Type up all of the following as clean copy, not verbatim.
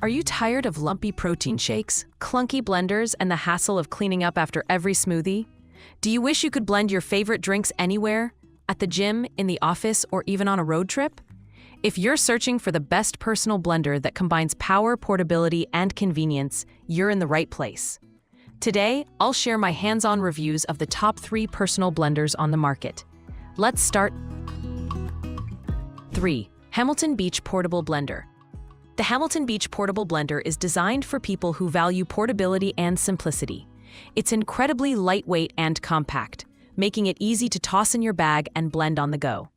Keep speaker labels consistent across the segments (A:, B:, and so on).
A: Are you tired of lumpy protein shakes, clunky blenders, and the hassle of cleaning up after every smoothie? Do you wish you could blend your favorite drinks anywhere? At the gym, in the office, or even on a road trip? If you're searching for the best personal blender that combines power, portability, and convenience, you're in the right place. Today, I'll share my hands-on reviews of the top 3 personal blenders on the market. Let's start. 3. Hamilton Beach Portable Blender. The Hamilton Beach Portable Blender is designed for people who value portability and simplicity. It's incredibly lightweight and compact, making it easy to toss in your bag and blend on the go.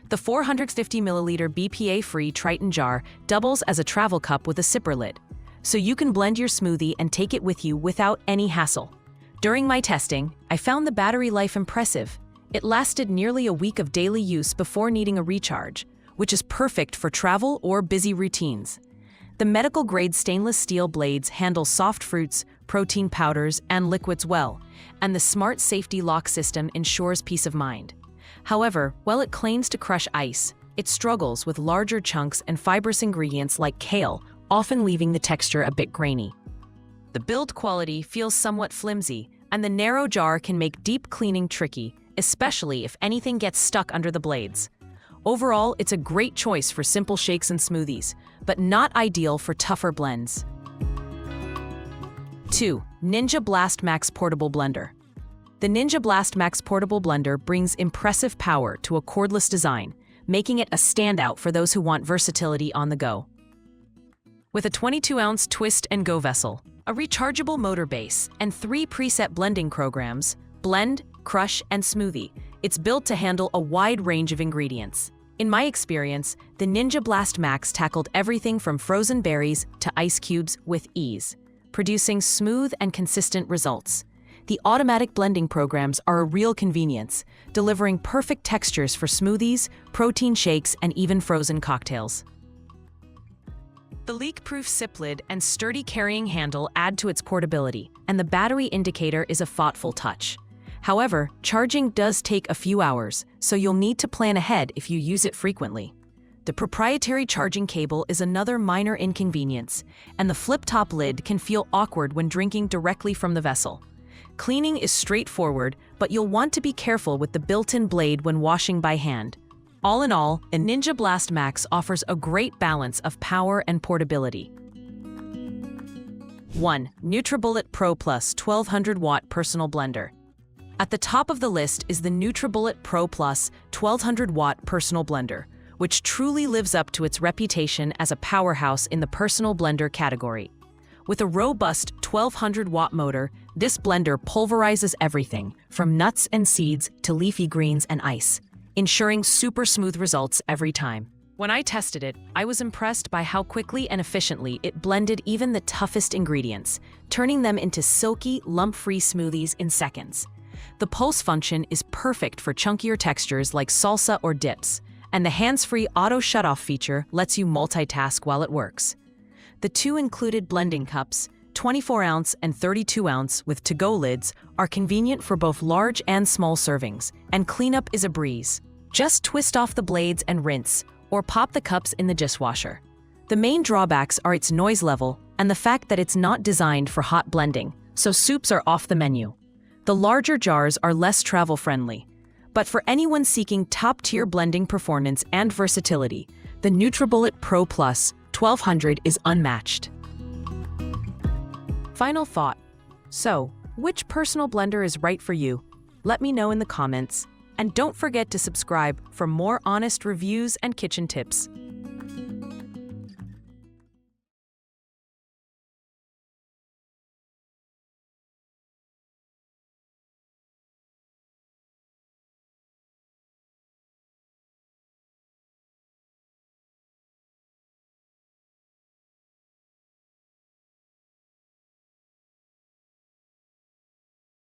A: The 450ml BPA-free Triton jar doubles as a travel cup with a sipper lid, so you can blend your smoothie and take it with you without any hassle. During my testing, I found the battery life impressive. It lasted nearly a week of daily use before needing a recharge, which is perfect for travel or busy routines. The medical-grade stainless steel blades handle soft fruits, protein powders, and liquids well, and the smart safety lock system ensures peace of mind. However, while it claims to crush ice, it struggles with larger chunks and fibrous ingredients like kale, often leaving the texture a bit grainy. The build quality feels somewhat flimsy, and the narrow jar can make deep cleaning tricky, especially if anything gets stuck under the blades. Overall, it's a great choice for simple shakes and smoothies, but not ideal for tougher blends. 2. Ninja Blast Max Portable Blender. The Ninja Blast Max Portable Blender brings impressive power to a cordless design, making it a standout for those who want versatility on the go. With a 22-ounce twist and go vessel, a rechargeable motor base, and 3 preset blending programs, blend, crush, and smoothie, it's built to handle a wide range of ingredients. In my experience, the Ninja Blast Max tackled everything from frozen berries to ice cubes with ease, producing smooth and consistent results. The automatic blending programs are a real convenience, delivering perfect textures for smoothies, protein shakes, and even frozen cocktails. The leak-proof sip lid and sturdy carrying handle add to its portability, and the battery indicator is a thoughtful touch. However, charging does take a few hours, so you'll need to plan ahead if you use it frequently. The proprietary charging cable is another minor inconvenience, and the flip-top lid can feel awkward when drinking directly from the vessel. Cleaning is straightforward, but you'll want to be careful with the built-in blade when washing by hand. All in all, a Ninja Blast Max offers a great balance of power and portability. 1. Nutribullet Pro Plus 1200-watt Personal Blender. At the top of the list is the Nutribullet Pro Plus 1200-watt Personal Blender, which truly lives up to its reputation as a powerhouse in the personal blender category. With a robust 1200-watt motor, this blender pulverizes everything from nuts and seeds to leafy greens and ice, ensuring super smooth results every time. When I tested it, I was impressed by how quickly and efficiently it blended even the toughest ingredients, turning them into silky, lump-free smoothies in seconds. The pulse function is perfect for chunkier textures like salsa or dips, and the hands-free auto shutoff feature lets you multitask while it works. The 2 included blending cups, 24-ounce and 32-ounce with to-go lids, are convenient for both large and small servings, and cleanup is a breeze. Just twist off the blades and rinse, or pop the cups in the dishwasher. The main drawbacks are its noise level and the fact that it's not designed for hot blending, so soups are off the menu. The larger jars are less travel-friendly, but for anyone seeking top-tier blending performance and versatility, the Nutribullet Pro Plus 1200 is unmatched. Final thought. So, which personal blender is right for you? Let me know in the comments. And don't forget to subscribe for more honest reviews and kitchen tips.